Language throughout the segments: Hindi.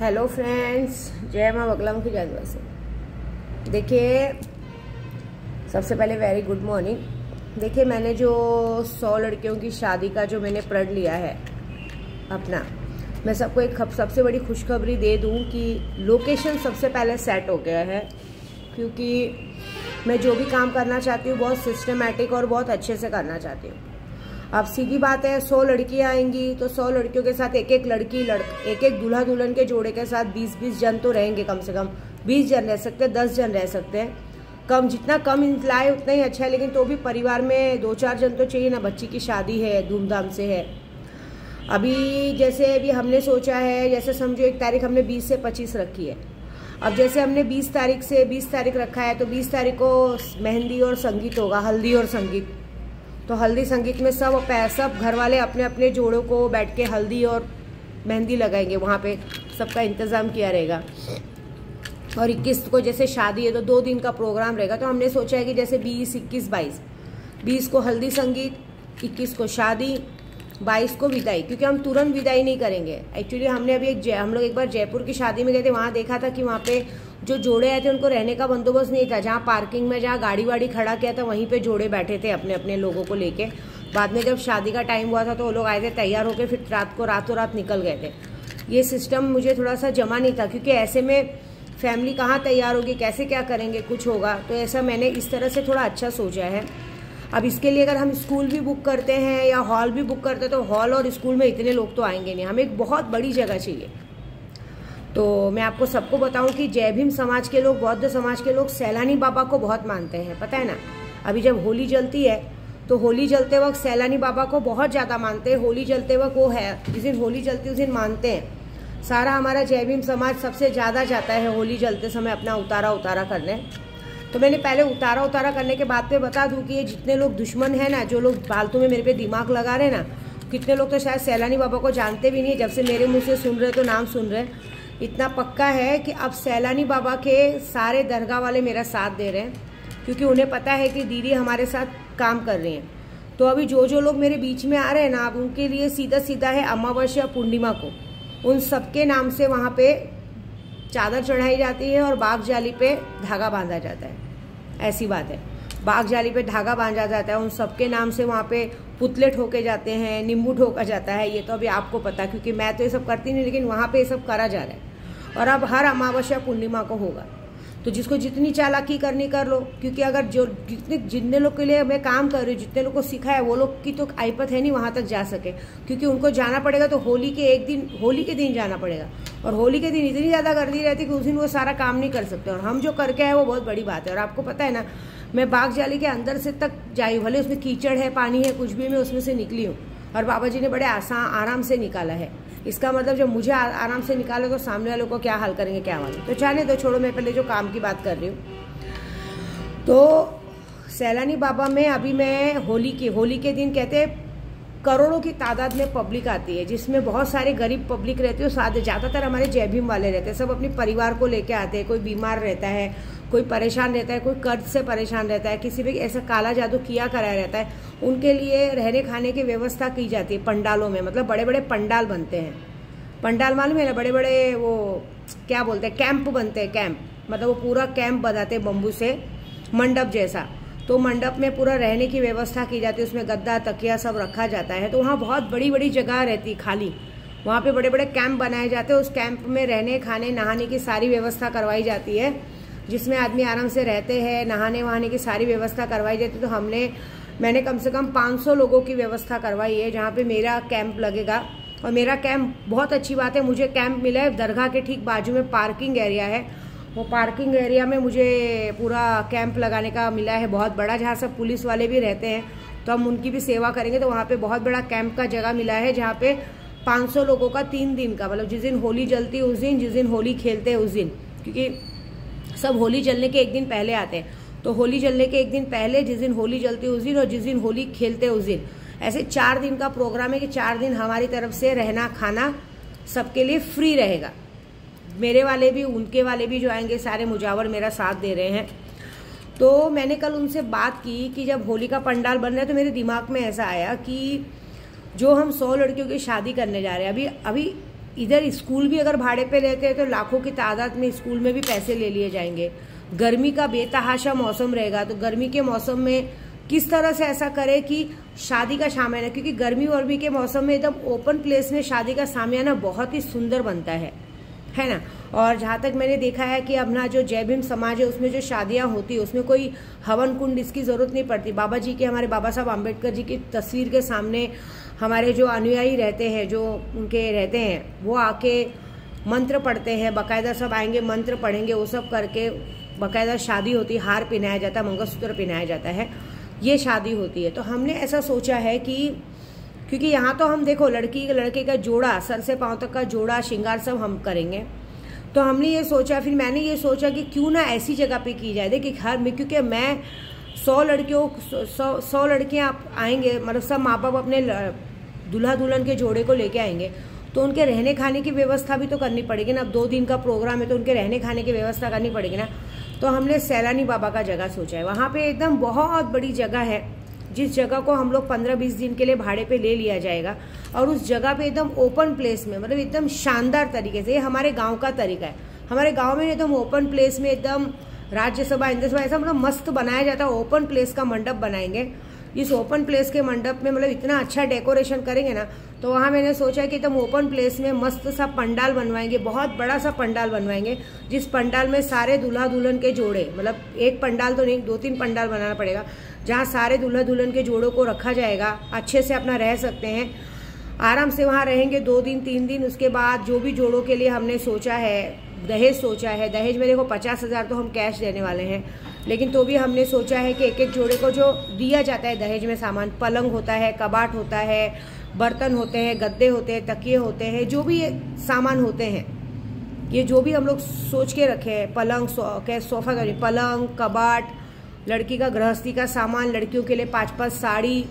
हेलो फ्रेंड्स, जय माँ बगला मुखी जादवा से। देखिए, सबसे पहले वेरी गुड मॉर्निंग। देखिए, मैंने जो 100 लड़कियों की शादी का जो मैंने प्रण लिया है अपना, मैं सबको एक सबसे बड़ी खुशखबरी दे दूं कि लोकेशन सबसे पहले सेट हो गया है। क्योंकि मैं जो भी काम करना चाहती हूँ बहुत सिस्टमेटिक और बहुत अच्छे से करना चाहती हूँ। अब सीधी बात है, 100 लड़कियाँ आएंगी तो 100 लड़कियों के साथ एक एक लड़की एक एक दूल्हा दुल्हन के जोड़े के साथ 20-20 जन तो रहेंगे। कम से कम 20 जन रह सकते हैं, 10 जन रह सकते हैं। कम जितना कम इंतलाए उतना ही अच्छा है, लेकिन तो भी परिवार में 2-4 जन तो चाहिए ना। बच्ची की शादी है, धूमधाम से है। अभी हमने सोचा है, जैसे समझो 1 तारीख हमने 20 से 25 रखी है। अब जैसे हमने 20 तारीख से 20 तारीख रखा है तो 20 तारीख को मेहंदी और संगीत होगा, हल्दी और संगीत। तो हल्दी संगीत में सब घर वाले अपने अपने जोड़ों को बैठ के हल्दी और मेहंदी लगाएंगे। वहाँ पे सबका इंतज़ाम किया रहेगा। और 21 को जैसे शादी है तो 2 दिन का प्रोग्राम रहेगा। तो हमने सोचा है कि जैसे 20, 21, 22, 20 को हल्दी संगीत, 21 को शादी, 22 को विदाई। क्योंकि हम तुरंत विदाई नहीं करेंगे। एक्चुअली हमने अभी हम लोग एक बार जयपुर की शादी में गए थे, वहाँ देखा था कि वहाँ पे जो जोड़े आए थे उनको रहने का बंदोबस्त नहीं था। जहाँ पार्किंग में जहाँ गाड़ी वाड़ी खड़ा किया था वहीं पे जोड़े बैठे थे अपने अपने लोगों को लेके। बाद में जब शादी का टाइम हुआ था तो वो लोग आए थे तैयार होकर, फिर रातों रात निकल गए थे। ये सिस्टम मुझे थोड़ा सा जमा नहीं था, क्योंकि ऐसे में फैमिली कहाँ तैयार होगी, कैसे क्या करेंगे, कुछ होगा। तो ऐसा मैंने इस तरह से थोड़ा अच्छा सोचा है। अब इसके लिए अगर हम स्कूल भी बुक करते हैं या हॉल भी बुक करते हैं तो हॉल और स्कूल में इतने लोग तो आएंगे नहीं। हमें एक बहुत बड़ी जगह चाहिए। तो मैं आपको सबको बताऊं कि जय भीम समाज के लोग, बौद्ध समाज के लोग सैलानी बाबा को बहुत मानते हैं, पता है ना। अभी जब होली जलती है तो होली जलते वक्त सैलानी बाबा को बहुत ज़्यादा मानते हैं। होली जलते वक्त वो है, जिस दिन होली जलती है उस दिन मानते हैं। सारा हमारा जय भीम समाज सबसे ज़्यादा जाता है होली जलते समय अपना उतारा करने। तो मैंने पहले उतारा करने के बाद पे बता दूं कि ये जितने लोग दुश्मन हैं ना, जो लोग फालतू में मेरे पे दिमाग लगा रहे हैं ना, कितने लोग तो शायद सैलानी बाबा को जानते भी नहीं। जब से मेरे मुंह से सुन रहे तो नाम सुन रहे। इतना पक्का है कि अब सैलानी बाबा के सारे दरगाह वाले मेरा साथ दे रहे हैं, क्योंकि उन्हें पता है कि दीदी हमारे साथ काम कर रही हैं। तो अभी जो लोग मेरे बीच में आ रहे हैं ना, अब उनके लिए सीधा है अमावस्या पूर्णिमा को उन सबके नाम से वहाँ पे चादर चढ़ाई जाती है और बाग जाली पे धागा बांधा जाता है। ऐसी बात है, बाग जाली पे धागा बांधा जाता है। उन सबके नाम से वहाँ पे पुतले ठोके जाते हैं, नींबू ठोका जाता है। ये तो अभी आपको पता, क्योंकि मैं तो ये सब करती नहीं, लेकिन वहाँ पे ये सब करा जा रहा है। और अब हर अमावस्या पूर्णिमा को होगा। तो जिसको जितनी चालाकी करनी कर लो, क्योंकि अगर जितने लोग के लिए मैं काम कर रही हूँ, जितने लोग को सिखा है, वो लोग की तो आइपत है नहीं वहाँ तक जा सके। क्योंकि उनको जाना पड़ेगा तो होली के दिन जाना पड़ेगा। और होली के दिन इतनी ज़्यादा गर्दी रहती है कि उस दिन वो सारा काम नहीं कर सकते। और हम जो करके आए वो बहुत बड़ी बात है। और आपको पता है ना, मैं बाग जाली के अंदर से तक जाई, भले उसमें कीचड़ है, पानी है, कुछ भी, मैं उसमें से निकली हूँ। और बाबा जी ने बड़े आराम से निकाला है। इसका मतलब जब मुझे आराम से निकाला तो सामने वालों को क्या हाल करेंगे क्या मालूम। तो जाने दो, छोड़ो। मैं पहले जो काम की बात कर रही हूँ, तो सैलानी बाबा में अभी मैं होली के दिन कहते हैं करोड़ों की तादाद में पब्लिक आती है, जिसमें बहुत सारे गरीब पब्लिक रहती है। ज़्यादातर हमारे जय भीम वाले रहते हैं। सब अपने परिवार को लेके आते हैं। कोई बीमार रहता है, कोई परेशान रहता है, कोई कर्ज से परेशान रहता है, किसी भी ऐसा काला जादू किया कराया रहता है। उनके लिए रहने खाने की व्यवस्था की जाती है पंडालों में। मतलब बड़े बड़े पंडाल बनते हैं। पंडाल मालूम है ना, बड़े बड़े वो क्या बोलते हैं, कैंप बनते हैं। कैंप मतलब वो पूरा कैंप बनाते हैं बम्बू से, मंडप जैसा। तो मंडप में पूरा रहने की व्यवस्था की जाती है। उसमें गद्दा तकिया सब रखा जाता है। तो वहाँ बहुत बड़ी बड़ी जगह रहती है खाली। वहाँ पे बड़े बड़े कैंप बनाए जाते हैं। उस कैंप में रहने खाने नहाने की सारी व्यवस्था करवाई जाती है, जिसमें आदमी आराम से रहते हैं। नहाने वहाने की सारी व्यवस्था करवाई जाती है। तो मैंने कम से कम 500 लोगों की व्यवस्था करवाई है, जहाँ पे मेरा कैंप लगेगा। और मेरा कैंप, बहुत अच्छी बात है, मुझे कैंप मिला है दरगाह के ठीक बाजू में पार्किंग एरिया है। वो पार्किंग एरिया में मुझे पूरा कैंप लगाने का मिला है, बहुत बड़ा, जहाँ सब पुलिस वाले भी रहते हैं। तो हम उनकी भी सेवा करेंगे। तो वहाँ पे बहुत बड़ा कैंप का जगह मिला है, जहाँ पे 500 लोगों का 3 दिन का, मतलब जिस दिन होली जलती है उस दिन, जिस दिन होली खेलते हैं उस दिन। क्योंकि सब होली जलने के 1 दिन पहले आते हैं। तो होली जलने के 1 दिन पहले, जिस दिन होली जलती है उस दिन, और जिस दिन होली खेलते हैं उस दिन, ऐसे 4 दिन का प्रोग्राम है कि 4 दिन हमारी तरफ से रहना खाना सबके लिए फ्री रहेगा। मेरे वाले भी, उनके वाले भी जो आएंगे, सारे मुजावर मेरा साथ दे रहे हैं। तो मैंने कल उनसे बात की कि जब होली का पंडाल बन रहा है तो मेरे दिमाग में ऐसा आया कि जो हम 100 लड़कियों की शादी करने जा रहे हैं, अभी इधर स्कूल भी अगर भाड़े पे लेते हैं तो लाखों की तादाद में स्कूल में भी पैसे ले लिए जाएंगे। गर्मी का बेतहाशा मौसम रहेगा, तो गर्मी के मौसम में किस तरह से ऐसा करे कि शादी का शामियाना, क्योंकि गर्मी वर्मी के मौसम में एकदम ओपन प्लेस में शादी का शामियाना बहुत ही सुंदर बनता है ना। और जहाँ तक मैंने देखा है कि अपना जो जय भीम समाज है उसमें जो शादियाँ होती है उसमें कोई हवन कुंड इसकी ज़रूरत नहीं पड़ती। बाबा जी के, हमारे बाबा साहब आम्बेडकर जी की तस्वीर के सामने हमारे जो अनुयायी रहते हैं, जो उनके रहते हैं, वो आके मंत्र पढ़ते हैं, बाकायदा सब आएंगे मंत्र पढ़ेंगे, वो सब करके बाकायदा शादी होती है, हार पहनाया जाता है, मंगलसूत्र पहनाया जाता है, ये शादी होती है। तो हमने ऐसा सोचा है कि क्योंकि यहाँ तो हम देखो लड़के का जोड़ा, सर से पाँव तक का जोड़ा, श्रृंगार सब हम करेंगे, तो हमने ये सोचा, फिर मैंने ये सोचा कि क्यों ना ऐसी जगह पे की जाए। देखिए क्योंकि मैं 100 लड़कियाँ आएंगे, मतलब सब माँ बाप अपने दूल्हा दुल्हन के जोड़े को लेके आएंगे, तो उनके रहने खाने की व्यवस्था भी तो करनी पड़ेगी ना। अब 2 दिन का प्रोग्राम है तो उनके रहने खाने की व्यवस्था करनी पड़ेगी ना। तो हमने सैलानी बाबा का जगह सोचा है, वहाँ पे एकदम बहुत बड़ी जगह है, जिस जगह को हम लोग 15-20 दिन के लिए भाड़े पे ले लिया जाएगा। और उस जगह पे एकदम ओपन प्लेस में, मतलब एकदम शानदार तरीके से, ये हमारे गांव का तरीका है। हमारे गांव में एकदम ओपन प्लेस में एकदम राज्यसभा इंद्र सभा ऐसा मतलब मस्त बनाया जाता है। ओपन प्लेस का मंडप बनाएंगे, इस ओपन प्लेस के मंडप में मतलब इतना अच्छा डेकोरेशन करेंगे ना, तो वहाँ मैंने सोचा है कि एकदम ओपन प्लेस में मस्त सा पंडाल बनवाएंगे, बहुत बड़ा सा पंडाल बनवाएंगे, जिस पंडाल में सारे दूल्हा दुल्हन के जोड़े, मतलब एक पंडाल तो नहीं 2-3 पंडाल बनाना पड़ेगा, जहाँ सारे दूल्हा दुल्हन के जोड़ों को रखा जाएगा, अच्छे से अपना रह सकते हैं, आराम से वहाँ रहेंगे 2 दिन 3 दिन। उसके बाद जो भी जोड़ों के लिए हमने सोचा है, दहेज सोचा है, दहेज में देखो 50,000 तो हम कैश देने वाले हैं, लेकिन तो भी हमने सोचा है कि एक एक जोड़े को जो दिया जाता है दहेज में सामान, पलंग होता है, कबाट होता है, बर्तन होते हैं, गद्दे होते हैं, तकिए होते हैं, जो भी सामान होते हैं, ये जो भी हम लोग सोच के रखे हैं, पलंग सोफा का पलंग, कबाट, लड़की का गृहस्थी का सामान, लड़कियों के लिए 5-5 साड़ी,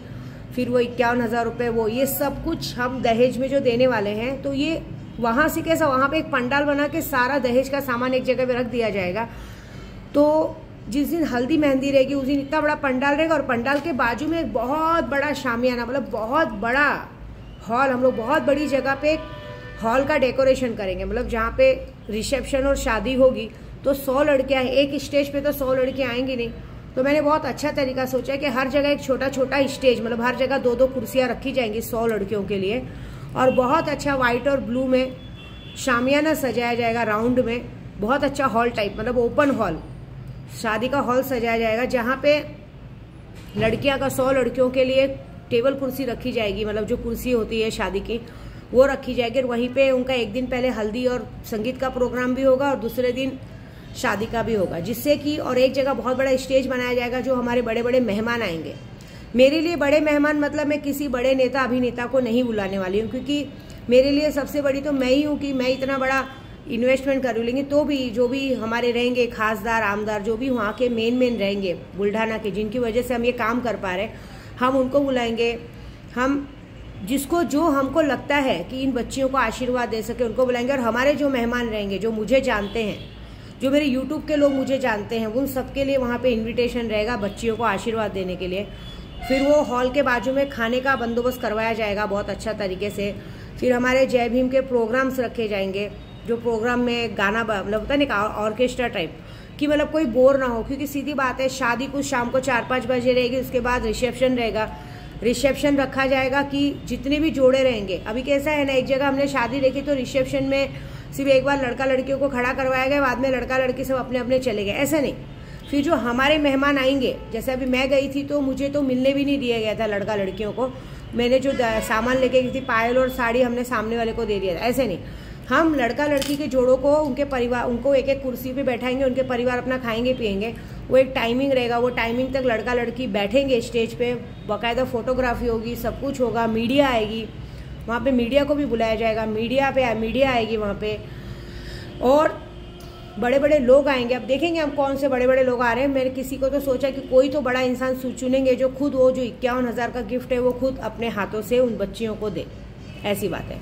फिर वो 51,000 रुपये, वो ये सब कुछ हम दहेज में जो देने वाले हैं। तो ये वहाँ से कैसा, वहाँ पे एक पंडाल बना के सारा दहेज का सामान एक जगह पे रख दिया जाएगा। तो जिस दिन हल्दी मेहंदी रहेगी उस दिन इतना बड़ा पंडाल रहेगा, और पंडाल के बाजू में एक बहुत बड़ा शामियाना, मतलब बहुत बड़ा हॉल, हम लोग बहुत बड़ी जगह पे एक हॉल का डेकोरेशन करेंगे, मतलब जहाँ पे रिसेप्शन और शादी होगी तो 100 लड़कियाँ, एक स्टेज पे तो 100 लड़कियाँ आएंगी नहीं। तो मैंने बहुत अच्छा तरीका सोचा है कि हर जगह एक छोटा छोटा स्टेज, मतलब हर जगह 2-2 कुर्सियाँ रखी जाएंगी 100 लड़कियों के लिए, और बहुत अच्छा व्हाइट और ब्लू में शामियाना सजाया जाएगा राउंड में, बहुत अच्छा हॉल टाइप, मतलब ओपन हॉल, शादी का हॉल सजाया जाएगा, जहाँ पे लड़कियां का 100 लड़कियों के लिए टेबल कुर्सी रखी जाएगी, मतलब जो कुर्सी होती है शादी की वो रखी जाएगी। और वहीं पे उनका एक दिन पहले हल्दी और संगीत का प्रोग्राम भी होगा और दूसरे दिन शादी का भी होगा, जिससे कि और एक जगह बहुत बड़ा स्टेज बनाया जाएगा, जो हमारे बड़े बड़े मेहमान आएंगे। मेरे लिए बड़े मेहमान मतलब मैं किसी बड़े नेता अभिनेता को नहीं बुलाने वाली हूँ, क्योंकि मेरे लिए सबसे बड़ी तो मैं ही हूँ कि मैं इतना बड़ा इन्वेस्टमेंट कर लेंगे। तो भी जो भी हमारे रहेंगे खासदार आमदार, जो भी वहाँ के मेन रहेंगे बुल्ढाना के, जिनकी वजह से हम ये काम कर पा रहे हैं, हम उनको बुलाएंगे। हम जिसको जो हमको लगता है कि इन बच्चियों को आशीर्वाद दे सके उनको बुलाएंगे। और हमारे जो मेहमान रहेंगे, जो मुझे जानते हैं, जो मेरे यूट्यूब के लोग मुझे जानते हैं, उन सबके लिए वहाँ पे इनविटेशन रहेगा बच्चियों को आशीर्वाद देने के लिए। फिर वो हॉल के बाजू में खाने का बंदोबस्त करवाया जाएगा बहुत अच्छा तरीके से। फिर हमारे जय भीम के प्रोग्राम्स रखे जाएंगे, जो प्रोग्राम में गाना मतलब होता है ना ऑर्केस्ट्रा टाइप, कि मतलब कोई बोर ना हो, क्योंकि सीधी बात है शादी कुछ शाम को 4-5 बजे रहेगी, उसके बाद रिसेप्शन रहेगा। रिसेप्शन रखा जाएगा कि जितने भी जोड़े रहेंगे, अभी कैसा है ना, एक जगह हमने शादी देखी तो रिसेप्शन में सिर्फ एक बार लड़का लड़कियों को खड़ा करवाया गया, बाद में लड़का लड़की सब अपने अपने चले गए, ऐसा नहीं। फिर जो हमारे मेहमान आएंगे, जैसे अभी मैं गई थी तो मुझे तो मिलने भी नहीं दिया गया था लड़का लड़कियों को, मैंने जो सामान लेके गई थी पायल और साड़ी हमने सामने वाले को दे दिया था, ऐसे नहीं। हम लड़का लड़की के जोड़ों को, उनके परिवार, उनको एक एक कुर्सी पे बैठाएंगे, उनके परिवार अपना खाएंगे पिएंगे, वो एक टाइमिंग रहेगा, वो टाइमिंग तक लड़का लड़की बैठेंगे स्टेज पे, बाकायदा फोटोग्राफी होगी, सब कुछ होगा, मीडिया आएगी वहाँ पे, मीडिया को भी बुलाया जाएगा, मीडिया आएगी वहाँ पे, और बड़े बड़े लोग आएंगे। अब देखेंगे हम कौन से बड़े बड़े लोग आ रहे हैं। मैंने किसी को तो सोचा कि कोई तो बड़ा इंसान चुनेंगे जो खुद वो जो 51,000 का गिफ्ट है वो खुद अपने हाथों से उन बच्चियों को दे, ऐसी बात है।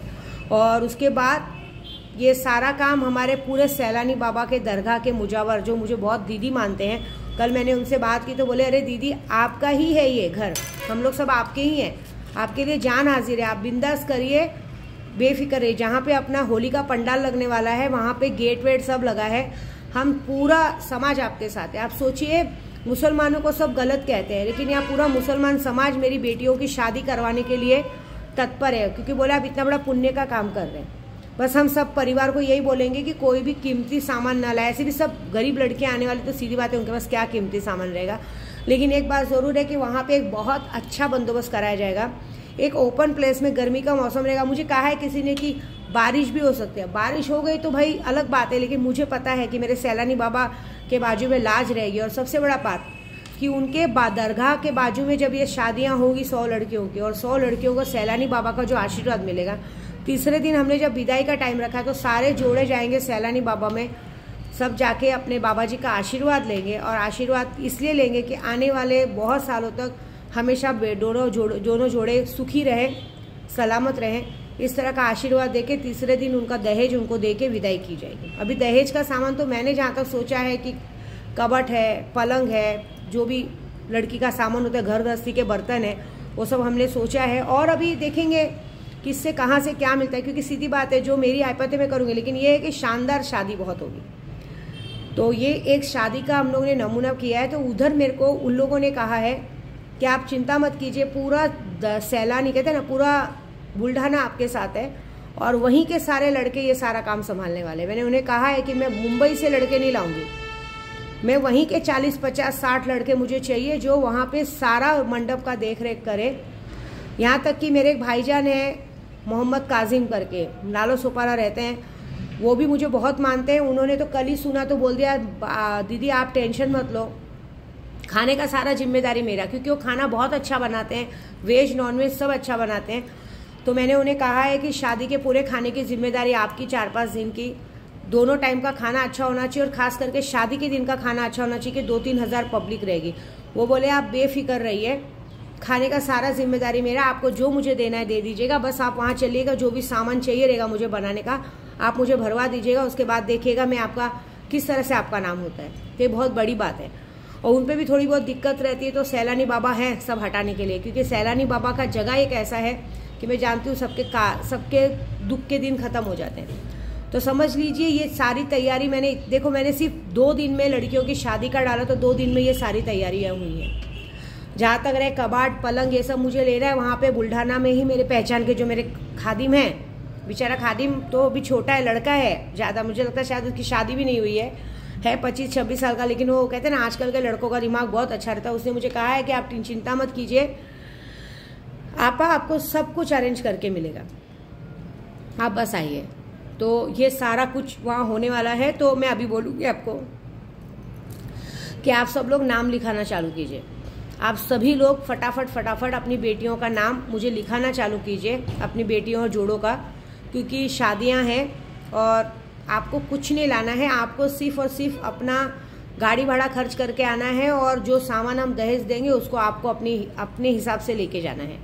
और उसके बाद ये सारा काम हमारे पूरे सैलानी बाबा के दरगाह के मुजावर, जो मुझे बहुत दीदी मानते हैं, कल मैंने उनसे बात की तो बोले अरे दीदी आपका ही है ये घर, हम लोग सब आपके ही हैं, आपके लिए जान हाजिर है, आप बिंदास करिए, बेफिक्र रहिए। जहाँ पे अपना होली का पंडाल लगने वाला है वहाँ पे गेट वेट सब लगा है, हम पूरा समाज आपके साथ है। आप सोचिए, मुसलमानों को सब गलत कहते हैं, लेकिन यहाँ पूरा मुसलमान समाज मेरी बेटियों की शादी करवाने के लिए तत्पर है, क्योंकि बोले आप इतना बड़ा पुण्य का काम कर रहे हैं। बस हम सब परिवार को यही बोलेंगे कि कोई भी कीमती सामान ना लाए। ऐसे भी सब गरीब लड़कियाँ आने वाली, तो सीधी बात है उनके पास क्या कीमती सामान रहेगा। लेकिन एक बात ज़रूर है कि वहाँ पे एक बहुत अच्छा बंदोबस्त कराया जाएगा। एक ओपन प्लेस में, गर्मी का मौसम रहेगा। मुझे कहा है किसी ने कि बारिश भी हो सकती है, बारिश हो गई तो भाई अलग बात है, लेकिन मुझे पता है कि मेरे सैलानी बाबा के बाजू में लाज रहेगी। और सबसे बड़ा बात कि उनके दरगाह के बाजू में जब ये शादियाँ होंगी 100 लड़कियों की, और 100 लड़कियों को सैलानी बाबा का जो आशीर्वाद मिलेगा, तीसरे दिन हमने जब विदाई का टाइम रखा है तो सारे जोड़े जाएंगे सैलानी बाबा में, सब जाके अपने बाबा जी का आशीर्वाद लेंगे। और आशीर्वाद इसलिए लेंगे कि आने वाले बहुत सालों तक हमेशा दोनों जोड़े सुखी रहें, सलामत रहें। इस तरह का आशीर्वाद देके तीसरे दिन उनका दहेज उनको देके विदाई की जाएगी। अभी दहेज का सामान तो मैंने जहाँ तक सोचा है कि कबट है, पलंग है, जो भी लड़की का सामान होता है, घर गृहस्थी के बर्तन है, वो सब हमने सोचा है। और अभी देखेंगे किससे कहाँ से क्या मिलता है, क्योंकि सीधी बात है जो मेरी आयपते में करूँगी, लेकिन ये है कि शानदार शादी बहुत होगी। तो ये एक शादी का हम लोगों ने नमूना किया है। तो उधर मेरे को उन लोगों ने कहा है कि आप चिंता मत कीजिए, पूरा सैलानी कहते हैं ना, पूरा बुल्ढाना आपके साथ है, और वहीं के सारे लड़के ये सारा काम संभालने वाले। मैंने उन्हें कहा है कि मैं मुंबई से लड़के नहीं लाऊंगी, मैं वहीं के 40, 50, 60 लड़के मुझे चाहिए जो वहाँ पे सारा मंडप का देख रेख करे। यहाँ तक कि मेरे एक भाईजान है मोहम्मद काजिम करके, लालो सोपारा रहते हैं, वो भी मुझे बहुत मानते हैं। उन्होंने तो कल ही सुना तो बोल दिया दीदी आप टेंशन मत लो, खाने का सारा जिम्मेदारी मेरा, क्योंकि वो खाना बहुत अच्छा बनाते हैं, वेज नॉन वेज सब अच्छा बनाते हैं। तो मैंने उन्हें कहा है कि शादी के पूरे खाने की जिम्मेदारी आपकी, 4-5 दिन की, दोनों टाइम का खाना अच्छा होना चाहिए, और खास करके शादी के दिन का खाना अच्छा होना चाहिए कि 2-3 हज़ार पब्लिक रहेगी। वो बोले आप बेफिक्र रहिए, खाने का सारा जिम्मेदारी मेरा, आपको जो मुझे देना है दे दीजिएगा, बस आप वहाँ चलिएगा, जो भी सामान चाहिए रहेगा मुझे बनाने का आप मुझे भरवा दीजिएगा, उसके बाद देखिएगा मैं आपका किस तरह से आपका नाम होता है। तो ये बहुत बड़ी बात है। और उन पर भी थोड़ी बहुत दिक्कत रहती है, तो सैलानी बाबा हैं सब हटाने के लिए, क्योंकि सैलानी बाबा का जगह एक ऐसा है कि मैं जानती हूँ सबके दुख के दिन ख़त्म हो जाते हैं। तो समझ लीजिए ये सारी तैयारी मैंने सिर्फ 2 दिन में लड़कियों की शादी का डाला, तो 2 दिन में ये सारी तैयारियाँ हुई हैं। जहाँ तक रहे कबाट पलंग ये सब मुझे लेना है, वहाँ पे बुल्ढाना में ही मेरे पहचान के जो मेरे खादिम हैं, बेचारा खादिम तो अभी छोटा है, लड़का है ज़्यादा, मुझे लगता है शायद उसकी शादी भी नहीं हुई है 25-26 साल का, लेकिन वो कहते हैं ना आजकल के लड़कों का दिमाग बहुत अच्छा रहता है। उसने मुझे कहा है कि आप चिंता मत कीजिए, आपको सब कुछ अरेंज करके मिलेगा, आप बस आइए। तो ये सारा कुछ वहाँ होने वाला है। तो मैं अभी बोलूँगी आपको कि आप सब लोग नाम लिखाना चालू कीजिए। आप सभी लोग फटाफट अपनी बेटियों का नाम मुझे लिखाना चालू कीजिए, अपनी बेटियों और जोड़ों का, क्योंकि शादियां हैं और आपको कुछ नहीं लाना है, आपको सिर्फ और सिर्फ अपना गाड़ी भाड़ा खर्च करके आना है, और जो सामान हम दहेज देंगे उसको आपको अपने हिसाब से लेके जाना है।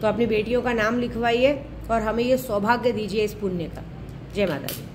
तो अपनी बेटियों का नाम लिखवाइए और हमें ये सौभाग्य दीजिए इस पुण्य का। जय माता दी।